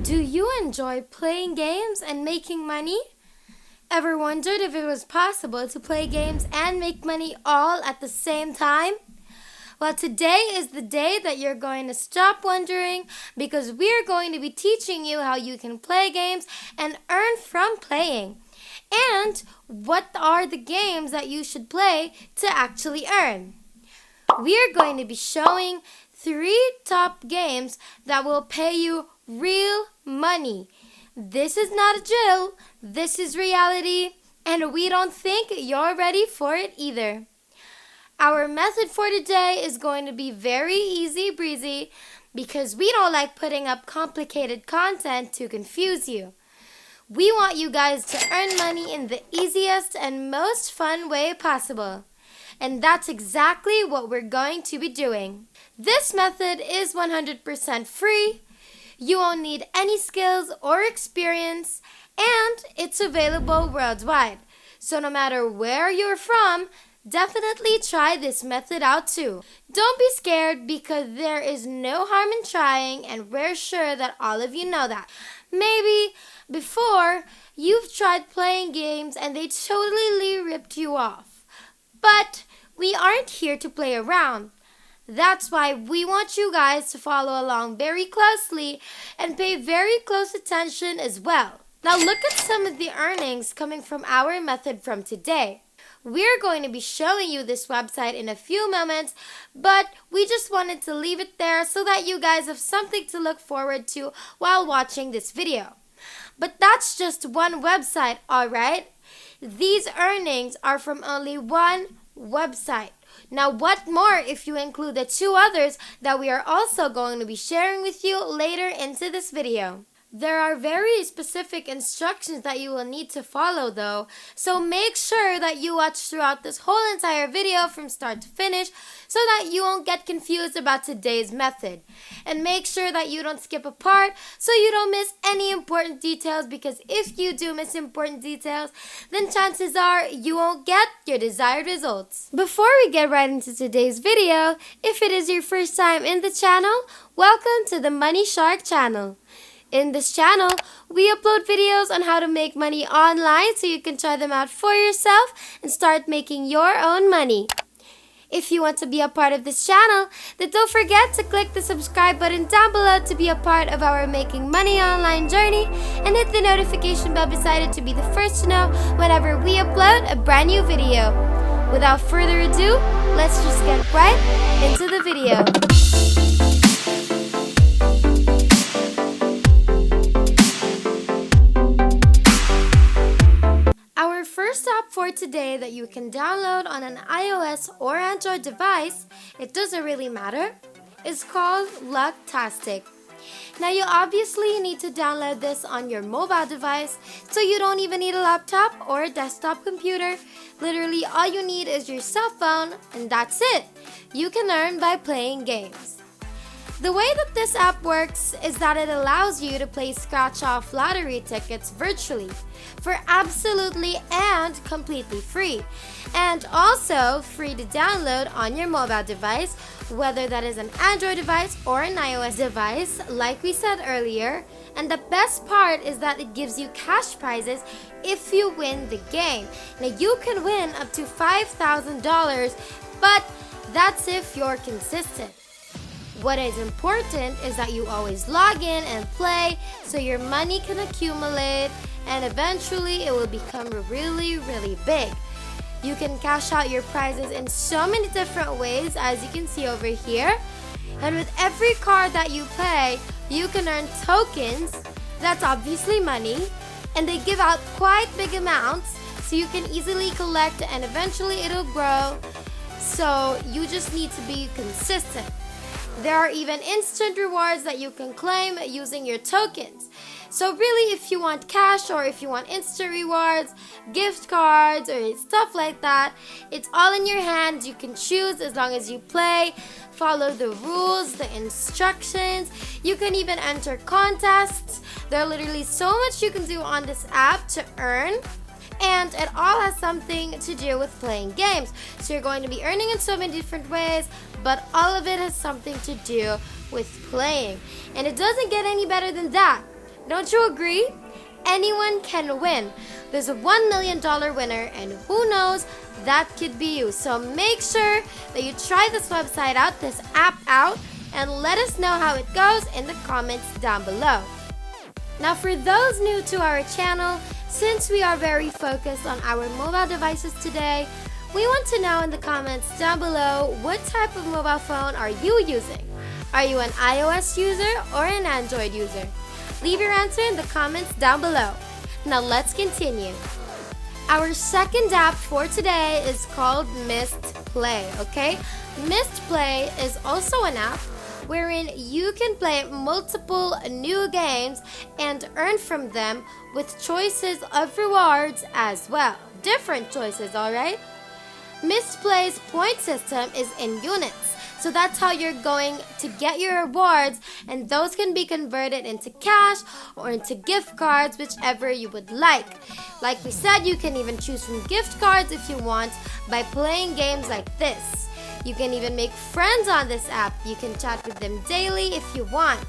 Do you enjoy playing games and making money? Ever wondered if it was possible to play games and make money all at the same time? Well, today is the day that you're going to stop wondering, because we're going to be teaching you how you can play games and earn from playing. And what are the games that you should play to actually earn? We're going to be showing 3 top games that will pay you real money. This is not a drill, this is reality, and we don't think you're ready for it either. Our method for today is going to be very easy breezy, because we don't like putting up complicated content to confuse you. We want you guys to earn money in the easiest and most fun way possible. And that's exactly what we're going to be doing. This method is 100% free. You won't need any skills or experience, and it's available worldwide. So no matter where you're from, definitely try this method out too. Don't be scared, because there is no harm in trying, and we're sure that all of you know that. Maybe before you've tried playing games and they totally ripped you off. But we aren't here to play around. That's why we want you guys to follow along very closely and pay very close attention as well. Now look at some of the earnings coming from our method from today. We're going to be showing you this website in a few moments, but we just wanted to leave it there so that you guys have something to look forward to while watching this video. But that's just one website, alright? These earnings are from only one website. Now what more if you include the 2 others that we are also going to be sharing with you later into this video. There are very specific instructions that you will need to follow though, so make sure that you watch throughout this whole entire video from start to finish so that you won't get confused about today's method. And make sure that you don't skip a part so you don't miss any important details, because if you do miss important details, then chances are you won't get your desired results. Before we get right into today's video, if it is your first time in the channel, welcome to the Money Shark channel. In this channel, we upload videos on how to make money online so you can try them out for yourself and start making your own money. If you want to be a part of this channel, then don't forget to click the subscribe button down below to be a part of our Making Money Online journey, and hit the notification bell beside it to be the first to know whenever we upload a brand new video. Without further ado, let's just get right into the video. First app for today that you can download on an iOS or Android device, it doesn't really matter, is called Lucktastic. Now you obviously need to download this on your mobile device, so you don't even need a laptop or a desktop computer. Literally all you need is your cell phone, and that's it. You can earn by playing games. The way that this app works is that it allows you to play scratch-off lottery tickets virtually for absolutely and completely free, and also free to download on your mobile device, whether that is an Android device or an iOS device, like we said earlier. And the best part is that it gives you cash prizes if you win the game. Now you can win up to $5,000, but that's if you're consistent. What is important is that you always log in and play so your money can accumulate, and eventually it will become really big. You can cash out your prizes in so many different ways, as you can see over here. And with every card that you play, you can earn tokens. That's obviously money, and they give out quite big amounts, so you can easily collect, and eventually it'll grow. So you just need to be consistent. There are even instant rewards that you can claim using your tokens. So really, if you want cash or if you want instant rewards, gift cards, or stuff like that, it's all in your hands. You can choose as long as you play, follow the rules, the instructions. You can even enter contests. There are literally so much you can do on this app to earn. And it all has something to do with playing games. So you're going to be earning in so many different ways, but all of it has something to do with playing. And it doesn't get any better than that. Don't you agree? Anyone can win. There's a $1 million winner, and who knows, that could be you. So make sure that you try this website out, this app out, and let us know how it goes in the comments down below. Now, for those new to our channel, since we are very focused on our mobile devices today, we want to know in the comments down below, what type of mobile phone are you using? Are you an iOS user or an Android user? Leave your answer in the comments down below. Now let's continue. Our second app for today is called Mist Play, okay? Mist Play is also an app wherein you can play multiple new games and earn from them with choices of rewards as well. Different choices, alright? Mist Play's point system is in units. So that's how you're going to get your rewards, and those can be converted into cash or into gift cards, whichever you would like. Like we said, you can even choose from gift cards if you want by playing games like this. You can even make friends on this app. You can chat with them daily if you want.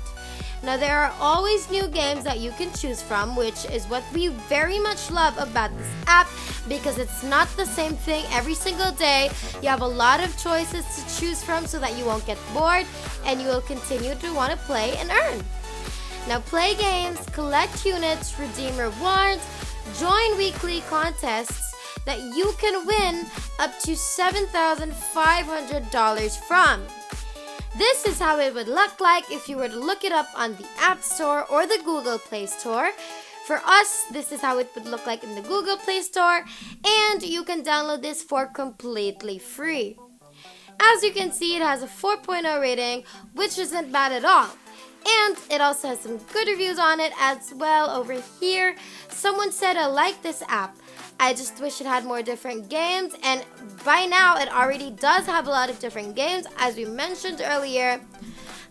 Now, there are always new games that you can choose from, which is what we very much love about this app, because it's not the same thing every single day. You have a lot of choices to choose from so that you won't get bored and you will continue to want to play and earn. Now, play games, collect units, redeem rewards, join weekly contests that you can win up to $7,500 from. This is how it would look like if you were to look it up on the App Store or the Google Play Store. For us, this is how it would look like in the Google Play Store, and you can download this for completely free. As you can see, it has a 4.0 rating, which isn't bad at all. And it also has some good reviews on it as well over here. Someone said, I like this app. I just wish it had more different games, and by now it already does have a lot of different games. As we mentioned earlier,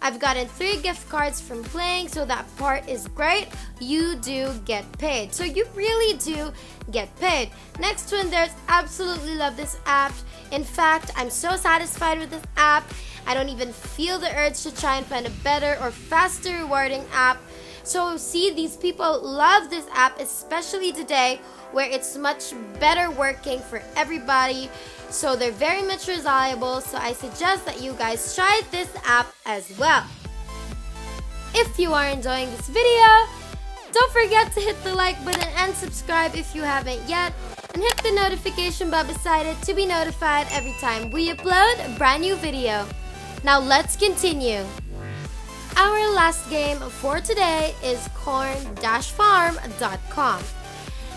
I've gotten 3 gift cards from playing, so that part is great. You do get paid. So you really do get paid. Next one, there's absolutely love this app. In fact, I'm so satisfied with this app. I don't even feel the urge to try and find a better or faster rewarding app. So see, these people love this app, especially today where it's much better working for everybody. So they're very much reliable. So I suggest that you guys try this app as well. If you are enjoying this video, don't forget to hit the like button and subscribe if you haven't yet. And hit the notification bell beside it to be notified every time we upload a brand new video. Now let's continue. Our last game for today is corn-farm.com.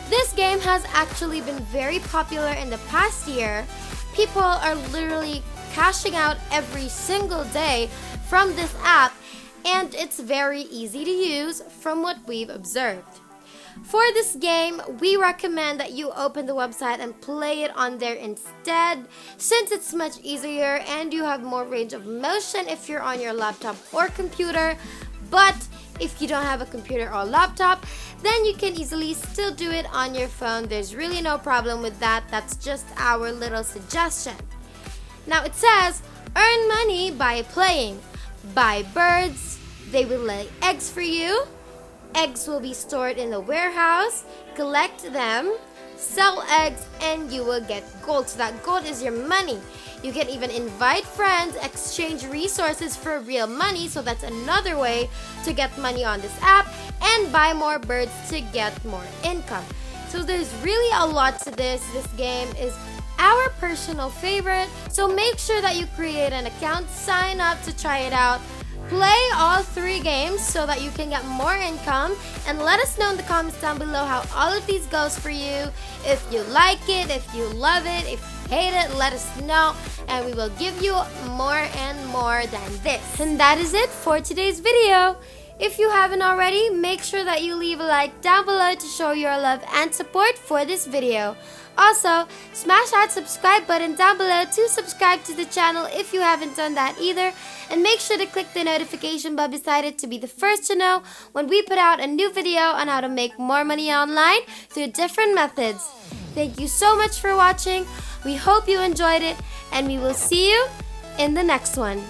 This game has actually been very popular in the past year. People are literally cashing out every single day from this app, and it's very easy to use from what we've observed. For this game, we recommend that you open the website and play it on there instead, since it's much easier and you have more range of motion if you're on your laptop or computer. But if you don't have a computer or laptop, then you can easily still do it on your phone. There's really no problem with that. That's just our little suggestion. Now it says, earn money by playing. Buy birds, they will lay eggs for you. Eggs will be stored in the warehouse. Collect them, sell eggs, and you will get gold. So that gold is your money. You can even invite friends, exchange resources for real money. So that's another way to get money on this app, and buy more birds to get more income. So there's really a lot to this. This game is our personal favorite. So make sure that you create an account, sign up to try it out. Play all 3 games so that you can get more income, and let us know in the comments down below how all of these goes for you. If you like it, if you love it, if you hate it, let us know, and we will give you more and more than this. And that is it for today's video. If you haven't already, make sure that you leave a like down below to show your love and support for this video. Also, smash that subscribe button down below to subscribe to the channel if you haven't done that either. And make sure to click the notification bell beside it to be the first to know when we put out a new video on how to make more money online through different methods. Thank you so much for watching. We hope you enjoyed it, and we will see you in the next one.